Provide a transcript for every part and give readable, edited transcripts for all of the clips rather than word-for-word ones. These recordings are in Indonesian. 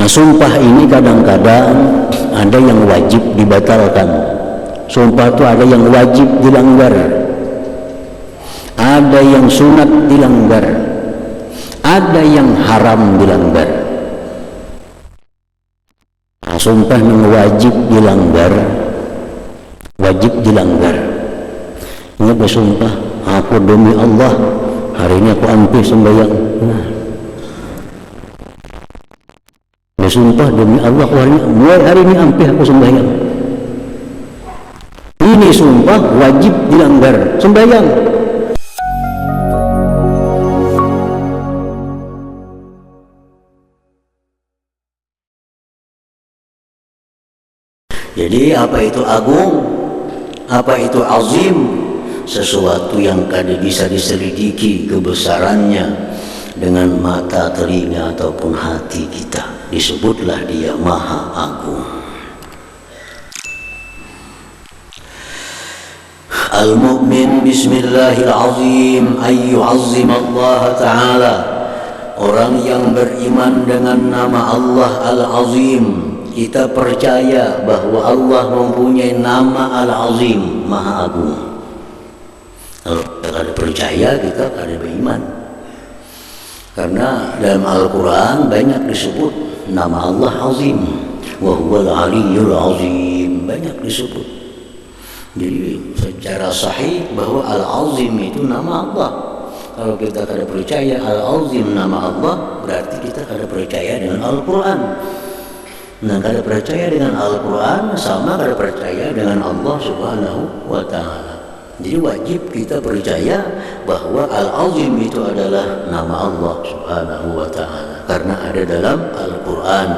Nah, sumpah ini kadang-kadang ada yang wajib dibatalkan. Sumpah itu ada yang wajib dilanggar, ada yang sunat dilanggar, ada yang haram dilanggar. Nah, sumpah yang wajib dilanggar, ini bersumpah, aku demi Allah hari ini aku ampih sembahyang. Bersumpah demi Allah mulai hari ini ampih aku sembahyang. Ini sumpah wajib dilanggar, sembahyang. Jadi apa itu agung? Apa itu azim? Sesuatu yang kada bisa diselidiki kebesarannya dengan mata, telinga ataupun hati kita. Disebutlah dia Maha Agung. Al-mu'min bismillahirrahmanirrahim ayyu'azzim Allah Ta'ala. Orang yang beriman dengan nama Allah Al-Azim, kita percaya bahwa Allah mempunyai nama Al-Azim, Maha Agung. Kalau kita ada percaya, kita ada beriman. Karena dalam Al-Quran banyak disebut nama Allah Azim, wa huwal aliyyul azim, banyak disebut. Jadi secara sahih bahwa Al-Azim itu nama Allah. Kalau kita kada percaya Al-Azim nama Allah, berarti kita kada percaya dengan Al-Quran. Nah, kada percaya dengan Al-Quran sama kada percaya dengan Allah Subhanahu wa Ta'ala. Jadi wajib kita percaya bahwa Al-Azim itu adalah nama Allah Subhanahu wa Ta'ala karena ada dalam Al-Quran.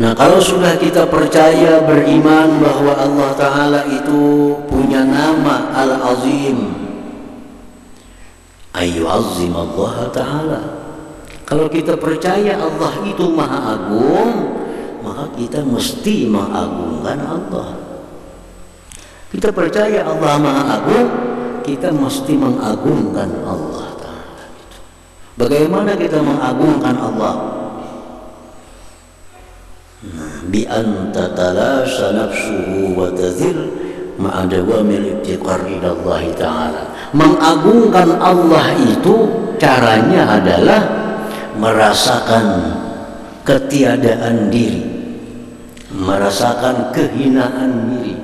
Nah, kalau sudah kita percaya, beriman bahwa Allah Ta'ala itu punya nama Al-Azim, ayyu'azzim Allah Ta'ala. Kalau kita percaya Allah itu Maha Agung, maka kita mesti mengagungkan Allah. Kita percaya Allah Maha Agung, kita mesti mengagungkan Allah Ta'ala. Bagaimana kita mengagungkan Allah? Bi anta talasha nafsuhu wa tazil ma'adawamil ibtiqar ila Allah Ta'ala. Mengagungkan Allah itu caranya adalah merasakan ketiadaan diri, merasakan kehinaan diri,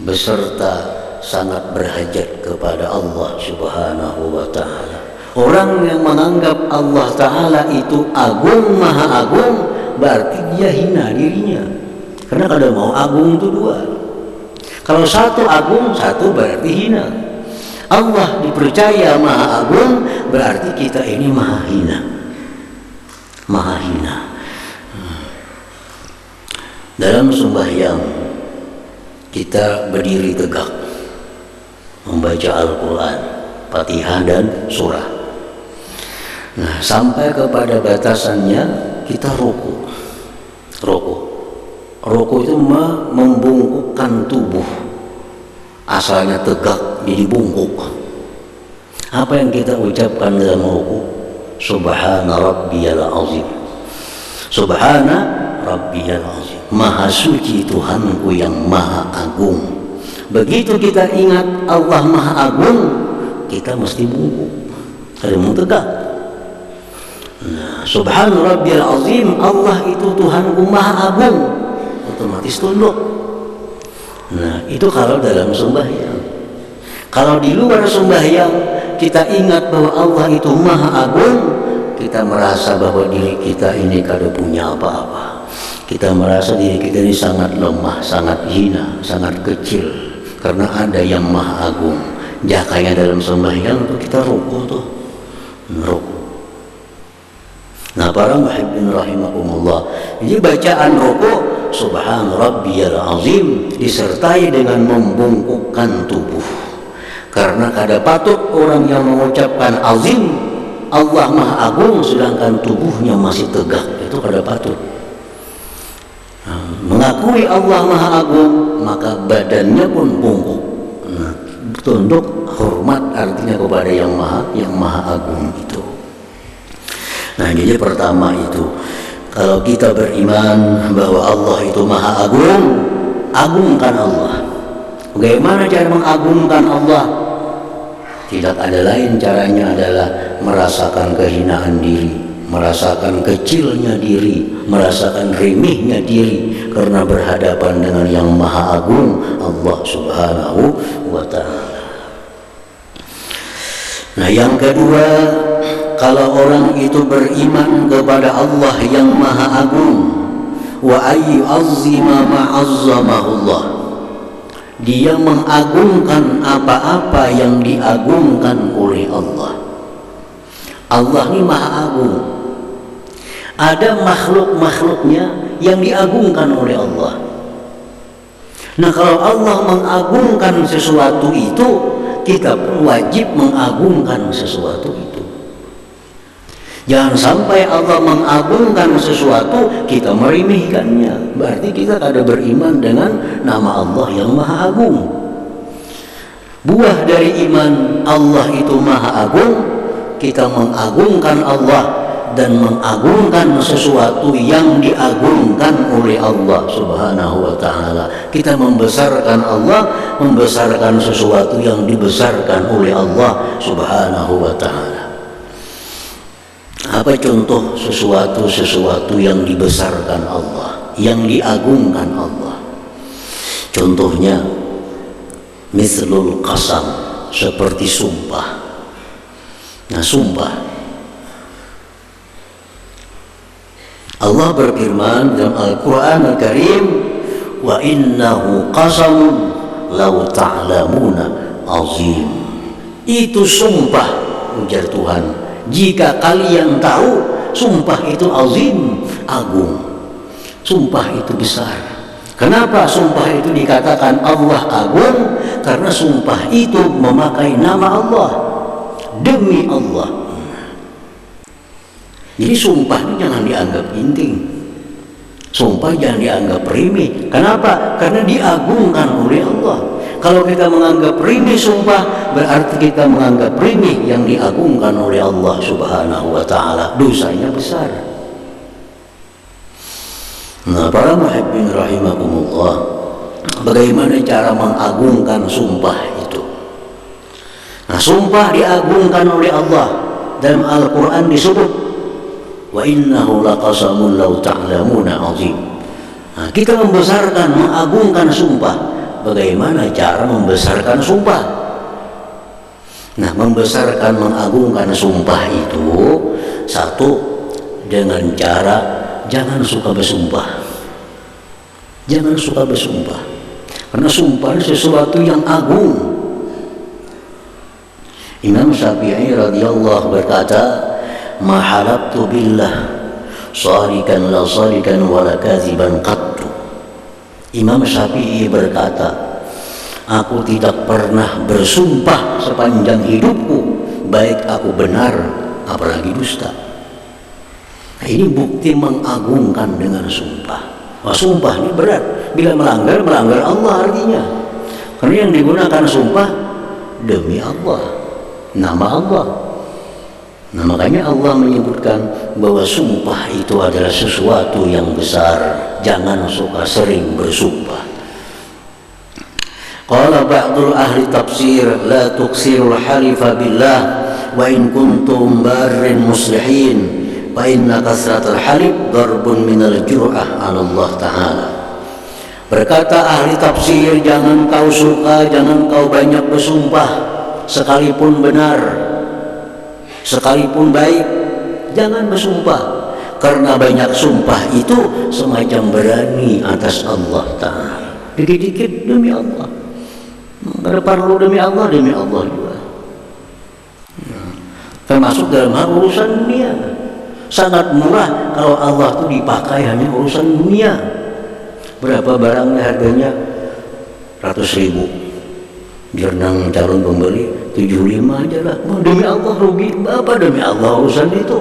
beserta sangat berhajat kepada Allah Subhanahu wa Ta'ala. Orang yang menganggap Allah Ta'ala itu agung, Maha Agung, berarti dia hina dirinya. Karena kalau mau agung itu dua. Kalau satu agung, satu berarti hina. Allah dipercaya Maha Agung, berarti kita ini maha hina. Maha hina. Dalam sembahyang kita berdiri tegak, membaca Al-Quran, Fatihah dan surah. Nah, sampai kepada batasannya kita ruku. Ruku itu membungkukkan tubuh. Asalnya tegak jadi bungkuk. Apa yang kita ucapkan dalam ruku? Subhana rabbiyal azim. Subhana rabbiyal azim. Maha suci Tuhanku yang maha agung. Begitu kita ingat Allah Maha Agung, kita mesti bungkuk. Ada mau tegak. Nah, Subhan Rabbiyal Azim, Allah itu Tuhanku Maha Agung, otomatis tunduk. Nah, itu kalau dalam sembahyang. Kalau di luar sembahyang kita ingat bahwa Allah itu Maha Agung, kita merasa bahwa diri kita ini kada punya apa-apa. Kita merasa diri kita ini sangat lemah, sangat hina, sangat kecil, karena ada yang Maha Agung. Jakanya dalam sembahyang itu kita ruku tuh, ruku. Nah, para muhibbin rahimakumullah, jadi bacaan ruku Subhan Rabbiyal Azim disertai dengan membungkukkan tubuh. Karena kada patut orang yang mengucapkan azim Allah Maha Agung sedangkan tubuhnya masih tegak, itu kada patut. Nah, mengakui Allah Maha Agung maka badannya pun bungkuk. Nah, tunduk hormat artinya kepada yang Maha Agung itu. Nah, jadi pertama itu Kalau kita beriman bahwa Allah itu Maha Agung, agungkan Allah. Bagaimana cara mengagungkan Allah? Tidak ada lain caranya adalah merasakan kehinaan diri, merasakan kecilnya diri, merasakan remehnya diri karena berhadapan dengan yang Maha Agung, Allah Subhanahu wa Ta'ala. Nah, yang kedua, kalau orang itu beriman kepada Allah yang Maha Agung, wa ayyu'azzima ma'azzamahullah, dia mengagungkan apa-apa yang diagungkan oleh Allah. Allah ini Maha Agung. Ada makhluk-makhluknya yang diagungkan oleh Allah. Nah, kalau Allah mengagungkan sesuatu itu, kita pun wajib mengagungkan sesuatu itu. Jangan sampai Allah mengagungkan sesuatu, kita meremehkannya. Berarti kita ada beriman dengan nama Allah yang Maha Agung. Buah dari iman Allah itu Maha Agung, kita mengagungkan Allah dan mengagungkan sesuatu yang diagungkan oleh Allah Subhanahu wa Ta'ala. Kita membesarkan Allah, membesarkan sesuatu yang dibesarkan oleh Allah Subhanahu wa Ta'ala. Apa contoh sesuatu yang dibesarkan Allah, yang diagungkan Allah? Contohnya mislul qasam, seperti sumpah. Nah, sumpah, Allah berfirman dalam Al-Quran Al-Karim, wa innahu qasamun law ta'lamuna azim. Itu sumpah, ujar Tuhan, jika kalian tahu, sumpah itu azim, agung. Sumpah itu besar. Kenapa sumpah itu dikatakan Allah agung? Karena sumpah itu memakai nama Allah, demi Allah. Jadi sumpah ini jangan dianggap penting. Sumpah jangan dianggap remeh. Kenapa? Karena diagungkan oleh Allah. Kalau kita menganggap remeh sumpah, berarti kita menganggap remeh yang diagungkan oleh Allah Subhanahu wa Ta'ala. Dosanya besar. Nah, para muhibbin rahimakumullah, bagaimana cara mengagungkan sumpah itu? Nah, sumpah diagungkan oleh Allah. Dalam Al-Quran disebut, wa innahu laqasamun law ta'lamuna azim. Nah, kita membesarkan, mengagungkan sumpah. Bagaimana cara membesarkan sumpah? Nah, membesarkan, mengagungkan sumpah itu, satu, dengan cara jangan suka bersumpah. Jangan suka bersumpah, karena sumpah sesuatu yang agung. Imam Syafi'i radhiyallahu berkata, ma halabtu billah sadikan la sadikan wala kaziban qattu. Imam Syafi'i berkata, aku tidak pernah bersumpah sepanjang hidupku, baik aku benar apalagi dusta. Nah, ini bukti mengagungkan dengan sumpah. Wah, sumpah ini berat. Bila melanggar, melanggar Allah artinya. Karena yang digunakan sumpah demi Allah, nama Allah. Nah, makanya Allah menyebutkan bahwa sumpah itu adalah sesuatu yang besar. Jangan suka sering bersumpah. Qala ba'dul ahli tafsir, la tuksirul halifa billah wa in kuntum barrin muslihin fa inna kasratul halif darbun minal jur'ah 'ala Allah Ta'ala. Berkata ahli tafsir, jangan kau suka, jangan kau banyak bersumpah, sekalipun benar, sekalipun baik, jangan bersumpah. Karena banyak sumpah itu semacam berani atas Allah Ta'ala. Dikit-dikit demi Allah, ada perlu demi Allah juga. Termasuk dalam hal urusan dunia. Sangat murah kalau Allah itu dipakai hanya urusan dunia. Berapa barangnya harganya? 100.000. Jernang calon pembeli 75 aja lah. Demi Allah rugi apa demi Allah urusan itu?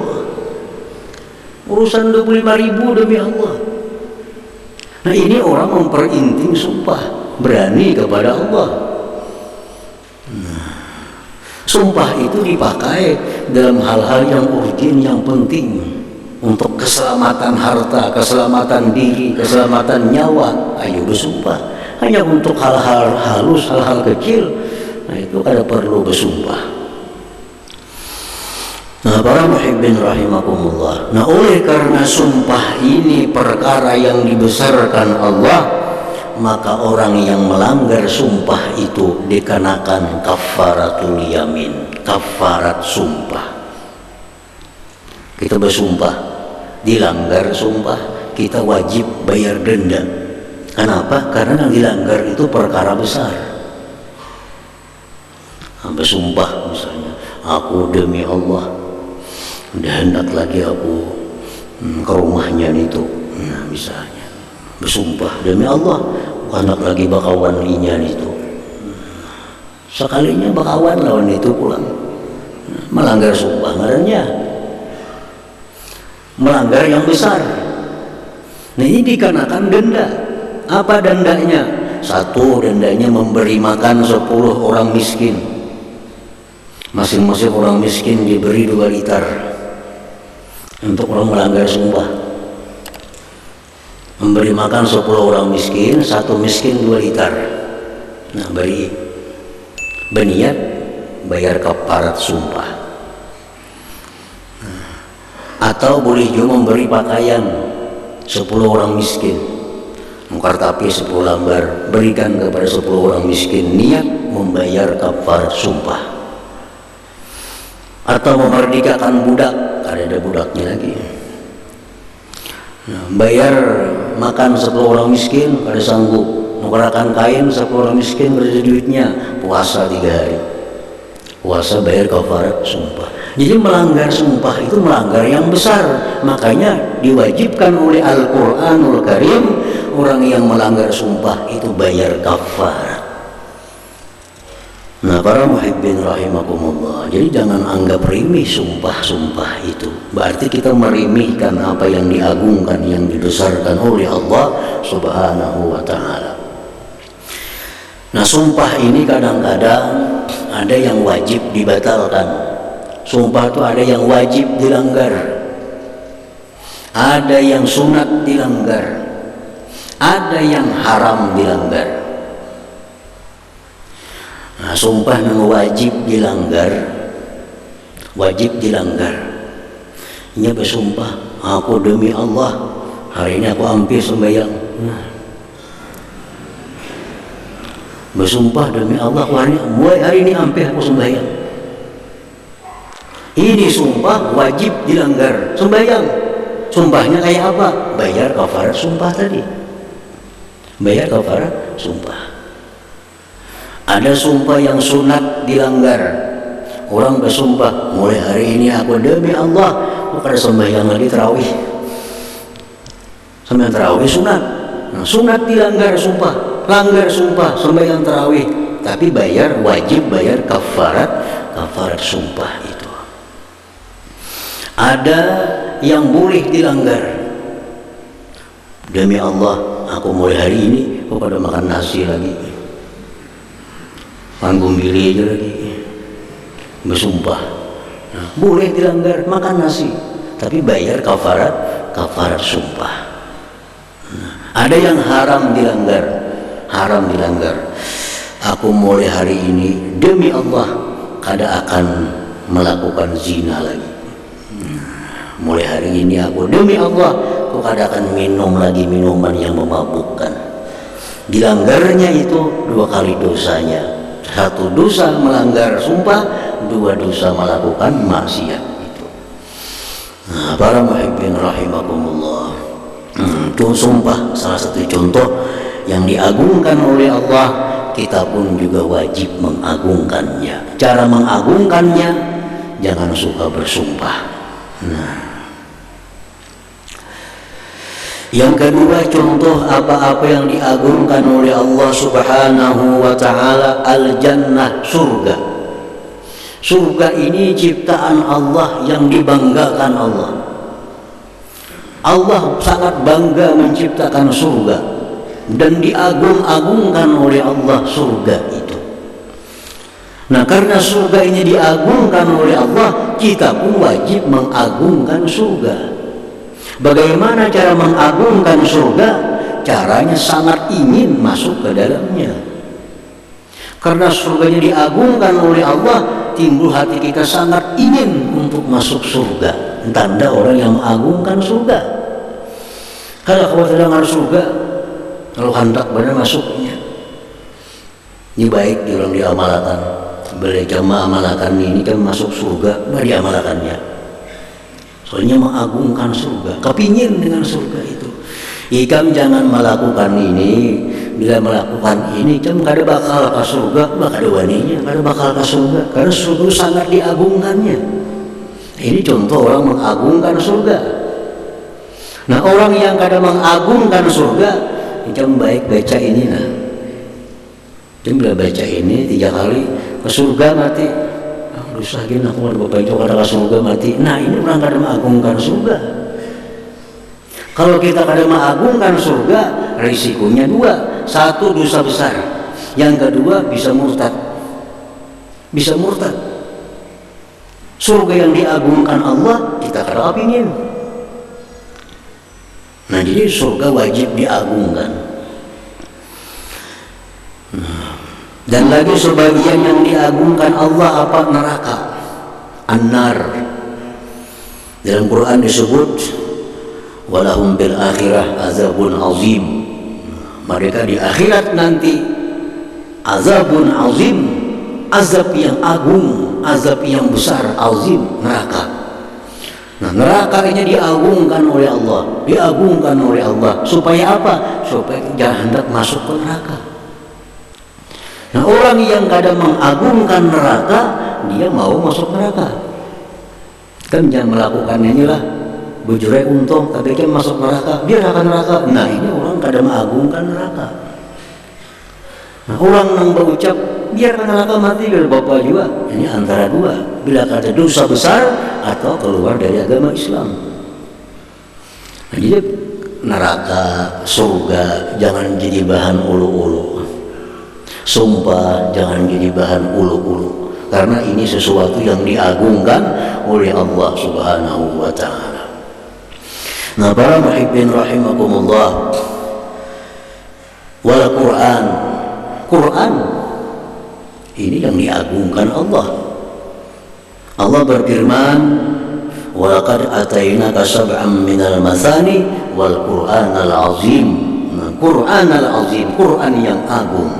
Urusan 25.000 demi Allah. Nah, ini orang memperinting sumpah, berani kepada Allah. Nah, sumpah itu dipakai dalam hal-hal yang urgen, yang penting untuk keselamatan harta, keselamatan diri, keselamatan nyawa, ayo bersumpah. Hanya untuk hal-hal halus, hal-hal kecil, nah itu kada perlu bersumpah. Nah, para muhibbin rahimakumullah. Nah, oleh karena sumpah ini perkara yang dibesarkan Allah, maka orang yang melanggar sumpah itu dikenakan kafaratul yamin, kafarat sumpah. Kita bersumpah, dilanggar sumpah, kita wajib bayar denda. Kenapa? Karena yang dilanggar itu perkara besar. Bersumpah misalnya, aku demi Allah udah hendak lagi aku ke rumahnya itu, nah misalnya bersumpah demi Allah hendak lagi bakawan inya itu, sekalinya bakawan lawan itu pulang, melanggar sumpah ngarannya melanggar yang besar. Nah, ini dikenakan denda. Apa dendanya? Satu, dendanya memberi makan 10 orang miskin, masing-masing orang miskin diberi 2 liter. Untuk orang melanggar sumpah, memberi makan 10 orang miskin, satu miskin 2 liter. Nah, beri berniat bayar kafarat sumpah. Atau boleh juga memberi pakaian 10 orang miskin, mengkartapi 10 lembar, berikan kepada 10 orang miskin, niat membayar kafarat sumpah. Atau memerdekakan budak, ada budaknya lagi. Nah, bayar makan 10 orang miskin, kada sanggup, menggunakan kain 10 orang miskin, kada ada duitnya, puasa 3 hari, puasa bayar kafarat sumpah. Jadi melanggar sumpah itu melanggar yang besar, makanya diwajibkan oleh Al-Quranul Karim orang yang melanggar sumpah itu bayar kafarat. Nah, para muhibbin rahimakumullah, jadi jangan anggap remeh sumpah-sumpah itu. Berarti kita meremehkan apa yang diagungkan, yang dibesarkan oleh Allah Subhanahu wa ta'ala. Nah, sumpah ini kadang-kadang ada yang wajib dibatalkan. Sumpah itu ada yang wajib dilanggar, ada yang sunat dilanggar, ada yang haram dilanggar. Nah, sumpah yang wajib dilanggar, Ini bersumpah, aku demi Allah hari ini aku hampir sembahyang. Bersumpah demi Allah, mulai hari ini hampir aku sembahyang. Ini sumpah wajib dilanggar, sembahyang. Sumpahnya kayak apa? Bayar kafarat sumpah tadi. Bayar kafarat sumpah. Ada sumpah yang sunat dilanggar. Orang bersumpah, mulai hari ini aku demi Allah aku kada sembahyang lagi tarawih. Sembahyang tarawih sunat. Nah, sunat dilanggar sumpah, langgar sumpah sembahyang tarawih, tapi bayar, wajib bayar kafarat sumpah itu. Ada yang boleh dilanggar. Demi Allah, aku mulai hari ini aku pada makan nasi lagi, panggung bili aja lagi, bersumpah. Nah, boleh dilanggar, makan nasi, tapi bayar kafarat sumpah. Nah, ada yang haram dilanggar. Aku mulai hari ini demi Allah kada akan melakukan zina lagi. Mulai hari ini aku demi Allah aku kada akan minum lagi minuman yang memabukkan. Dilanggarnya itu 2 kali dosanya. 1 dosa melanggar sumpah, 2 dosa melakukan maksiat itu. Nah, para muhibbin rahimakumullah, itu sumpah salah satu contoh yang diagungkan oleh Allah. Kita pun juga wajib mengagungkannya. Cara mengagungkannya, jangan suka bersumpah. Nah, yang kedua, contoh apa-apa yang diagungkan oleh Allah Subhanahu wa ta'ala, al-jannah, surga. Surga ini ciptaan Allah yang dibanggakan Allah. Allah sangat bangga menciptakan surga dan diagung-agungkan oleh Allah surga itu. Nah, karena surga ini diagungkan oleh Allah, kita pun wajib mengagungkan surga. Bagaimana cara mengagungkan surga? Caranya sangat ingin masuk ke dalamnya. Karena surganya diagungkan oleh Allah, timbul hati kita sangat ingin untuk masuk surga. Tanda orang yang mengagungkan surga. Kalau kamu sedang ada surga, kalau hendak benar masuknya, ini baik orang diamalkan. Boleh jamaah amalkan ini kan masuk surga, mari amalkannya. Soalnya mengagungkan surga, kepingin dengan surga itu. Ikam jangan melakukan ini. Bila melakukan ini, kan kada bakal ke surga, kada waninya, kada bakal ke surga. Karena surga sangat diagungkannya. Ini contoh orang mengagungkan surga. Nah, orang yang kada mengagungkan surga, ikam baik baca ini nah. Ikam bila baca ini 3 kali ke surga mati. Dosa gini aku ada bapak itu kada ke surga mati. Nah, ini orang kada mengagungkan surga. Kalau kita kada mengagungkan surga, risikonya 2. 1, dosa besar. Yang kedua, bisa murtad. Bisa murtad. Surga yang diagungkan Allah, kita kada kepingin. Nah, jadi surga wajib diagungkan. Dan lagi sebagian yang diagungkan Allah apa? Neraka, an-nar. Dalam Quran disebut walahum bil akhirah azabun azim. Mereka di akhirat nanti azabun azim, azab yang agung, azab yang besar, azim, neraka. Nah, neraka ini diagungkan oleh Allah, diagungkan oleh Allah supaya apa? Supaya jangan hendak masuk ke neraka. Nah, orang yang kadang mengagungkan neraka, dia mau masuk neraka. Kan jangan melakukan inilah bujurai untung, tapi kan masuk neraka, dia akan neraka. Nah, ini orang kadang mengagungkan neraka. Nah, orang yang berucap biarkan neraka mati dari bapak juga. Ini antara 2. Bila ada dosa besar atau keluar dari agama Islam. Nah, jadi neraka, surga jangan jadi bahan ulu-ulu. Sumpah jangan jadi bahan ulu-ulu. Karena ini sesuatu yang diagungkan oleh Allah Subhanahu wa ta'ala. Nah, para muhibbin rahimakumullah, wal Quran, Quran ini yang diagungkan Allah. Allah berfirman, wa laqad atainaka sab'an minal mathani wal Qur'anal azim. Nah, Qur'anal azim, Quran yang agung.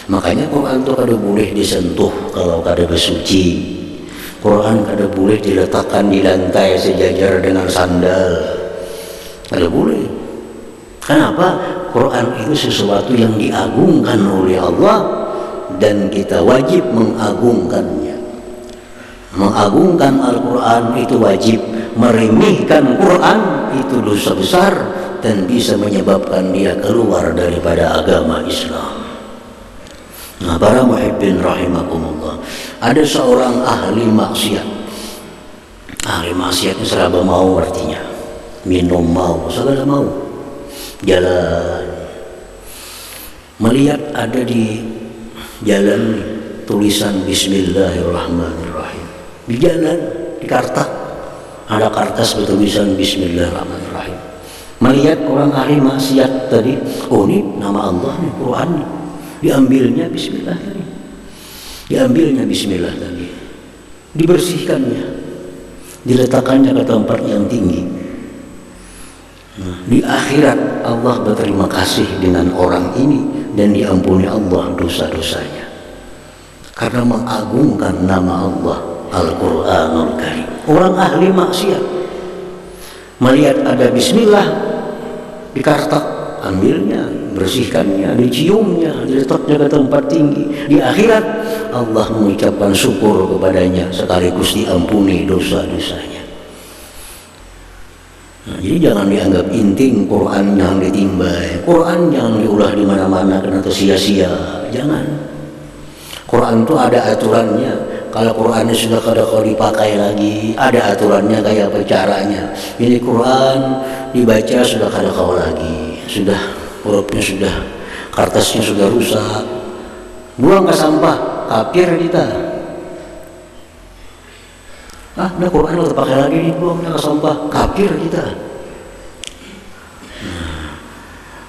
Makanya Quran itu kada boleh disentuh kalau kada bersuci. Quran kada boleh diletakkan di lantai sejajar dengan sandal. Kada boleh. Kenapa? Quran itu sesuatu yang diagungkan oleh Allah dan kita wajib mengagungkannya. Mengagungkan Al-Quran itu wajib. Meremehkan Quran itu dosa besar dan bisa menyebabkan dia keluar daripada agama Islam. Nah, para muhibbin rahimakumullah, ada seorang ahli maksiat. Ahli maksiat itu serba mau artinya. Minum mau, segala mau. Jalan. Melihat ada di jalan tulisan Bismillahirrahmanirrahim. Di jalan, di kartak ada kertas bertulisan Bismillahirrahmanirrahim. Melihat orang ahli maksiat tadi, oh ini nama Allah nih, Quran nih. Diambilnya Bismillah tadi, diambilnya Bismillah tadi, dibersihkannya, diletakkannya ke tempat yang tinggi. Nah, di akhirat Allah berterima kasih dengan orang ini dan diampuni Allah dosa-dosanya karena mengagungkan nama Allah Al-Quranul Karim. Orang ahli maksiat melihat ada Bismillah di kartak, ambilnya, bersihkannya, diciumnya, diletaknya ke tempat tinggi. Di akhirat Allah mengucapkan syukur kepadanya sekaligus diampuni dosa-dosanya. Nah, jadi jangan dianggap inting Quran yang ditimbai, Quran yang diulah di mana-mana karena itu sia-sia. Jangan. Quran itu ada aturannya. Kalau Qurannya sudah kada kau dipakai lagi, ada aturannya kayak apa caranya. Ini Quran dibaca sudah kada kau lagi, sudah hurufnya sudah, kertasnya sudah rusak, buang ke sampah, kafir kita. Nah, Quran udah pakai lagi, buangnya ke sampah, kafir kita.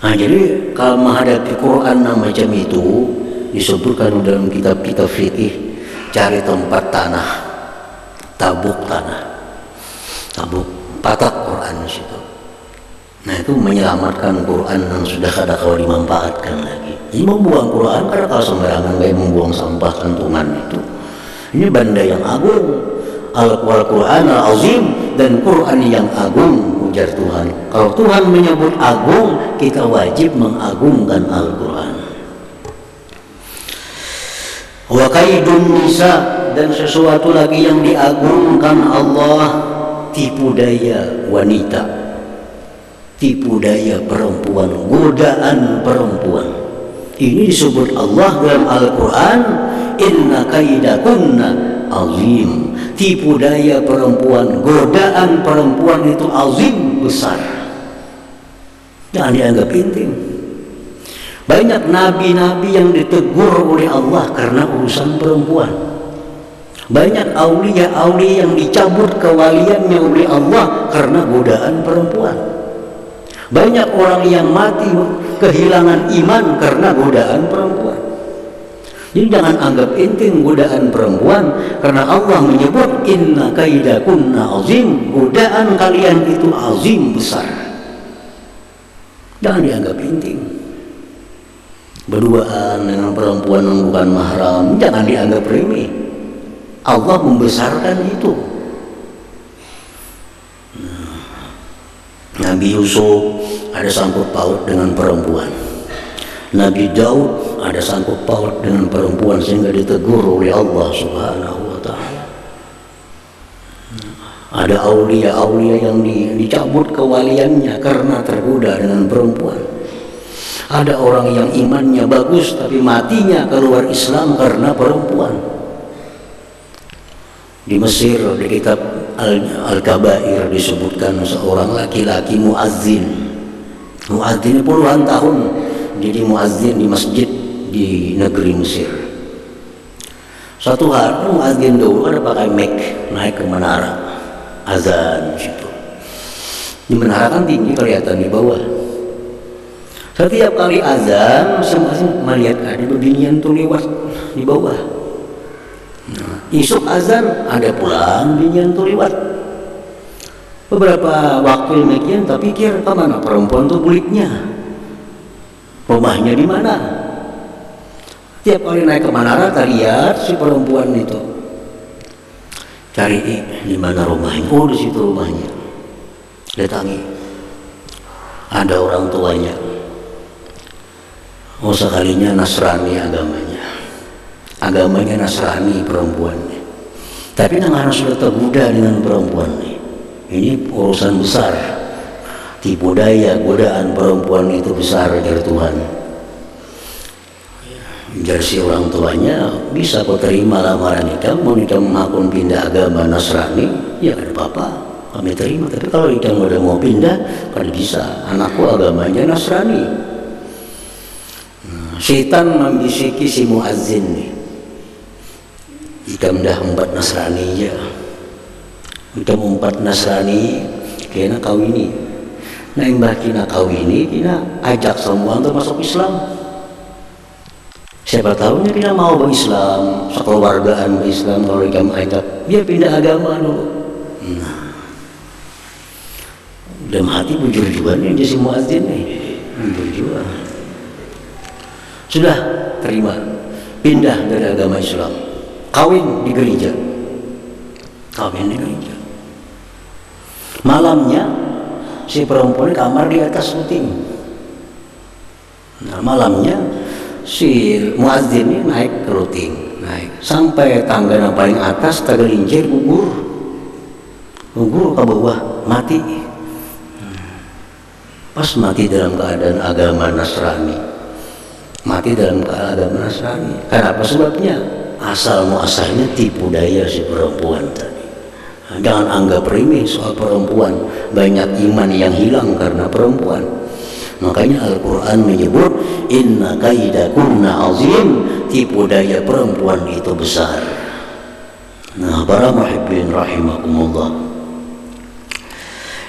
Nah, jadi kalau menghadapi Quran macam itu disebutkan dalam kitab-kitab fikih, cari tempat tanah, tabuk tanah, tabuk patak Quran di situ. Nah, itu menyelamatkan Quran yang sudah kada kau dimanfaatkan lagi. Ini membuang Quran karena kalau sembarangan kayak membuang sampah kantungan itu. Ini benda yang agung, Al-Quran Al-Azim, dan Quran yang agung, ujar Tuhan. Kalau Tuhan menyebut agung, kita wajib mengagungkan Al-Quran. Wa kaidun nisa, dan sesuatu lagi yang diagungkan Allah, tipu daya wanita, tipu daya perempuan, godaan perempuan. Ini disebut Allah dalam Al-Quran, inna kaidakunna azim. Tipu daya perempuan, godaan perempuan itu azim, besar. Jangan dianggap penting. Banyak nabi-nabi yang ditegur oleh Allah karena urusan perempuan. Banyak aulia-aulia yang dicabut kewaliannya oleh Allah karena godaan perempuan. Banyak orang yang mati kehilangan iman karena godaan perempuan. Jadi jangan anggap enteng godaan perempuan, karena Allah menyebut inna kaidakunna azim, godaan kalian itu azim, besar. Jangan dianggap enteng. Berduaan dengan perempuan yang bukan mahram jangan dianggap remeh. Allah membesarkan itu. Nabi Yusuf ada sangkut paut dengan perempuan. Nabi Daud ada sangkut paut dengan perempuan sehingga ditegur oleh Allah Subhanahu wa ta'ala. Ada aulia-aulia yang dicabut kewaliannya karena tergoda dengan perempuan. Ada orang yang imannya bagus tapi matinya keluar Islam karena perempuan. Di Mesir di kitab Al-Kabair disebutkan seorang laki-laki muazzin. Muazzin puluhan tahun jadi muazzin di masjid di negeri Mesir. Suatu hari muazzin dulu ada pakai mic naik ke menara azan situ. Di menara kan tinggi kelihatan di bawah. Setiap kali azan masing-masing melihat ada beginian tuh lewat di bawah. Nah, isuk azan ada pulang beginian tuh lewat. Beberapa waktu demikian tak pikir kemana perempuan tuh buliknya, rumahnya di mana. Tiap kali naik ke menara tak lihat si perempuan itu. Cari di mana rumahnya. Oh, di situ rumahnya. Datangi. Ada orang tuanya. Oh, sekalinya Nasrani agamanya. Agamanya Nasrani perempuannya. Tapi anak sudah tergoda dengan perempuan ini. Ini urusan besar. Tipu daya, godaan perempuan itu besar dari Tuhan. Jadi si orang tuanya, bisa kau terima lamaran nikah, mau nikah mengaku pindah agama Nasrani, ya ada apa-apa, kami terima. Tapi kalau nikah udah mau pindah, kan bisa. Anakku agamanya Nasrani. Syaitan membisiki si muazzin nih. Jika mendah empat Nasrani ya. Kita empat Nasrani, kena kawini. Nah, imbah kina kawini, kina ajak semua untuk masuk Islam. Siapa tahunya kina mau berislam, sekeluargaan berislam, kalau ikam ajak, dia pindah agama dulu. Nah, dalam hati bujur juga nih jadi si muazzin nih, bujur juga. Sudah terima, pindah dari agama Islam, kawin di gereja, kawin di gereja. Malamnya si perempuan kamar di atas luting. Nah, malamnya si muazzin ini naik ke luting, naik sampai tangga yang paling atas, tergelincir gugur ke bawah, mati. Pas mati dalam keadaan agama Nasrani, mati dalam keadaan agama Nasrani. Kenapa sebabnya? Asal muasalnya tipu daya si perempuan tadi. Jangan anggap remeh soal perempuan. Banyak iman yang hilang karena perempuan. Makanya Al-Quran menyebut inna kaidakunna azim, tipu daya perempuan itu besar. Nah, para muhibbin rahimakumullah,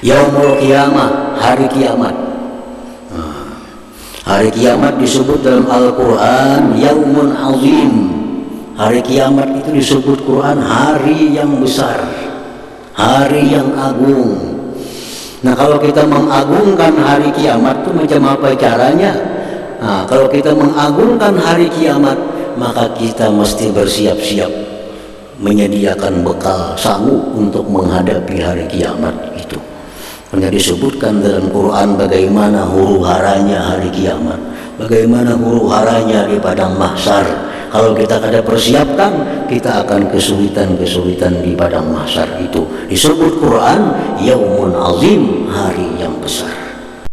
yaumul qiyamah, hari kiamat. Hari kiamat disebut dalam Al-Quran Yaumun Azim. Hari kiamat itu disebut Quran hari yang besar, hari yang agung. Nah, kalau kita mengagungkan hari kiamat itu macam apa caranya? Nah, kalau kita mengagungkan hari kiamat, maka kita mesti bersiap-siap menyediakan bekal sanggup untuk menghadapi hari kiamat itu. Karena disebutkan dalam Quran bagaimana huru-haranya hari kiamat, bagaimana huru-haranya di padang mahsyar. Kalau kita kada persiapkan, kita akan kesulitan-kesulitan di padang mahsyar itu. Disebut Quran Yaumun Azim, hari yang besar.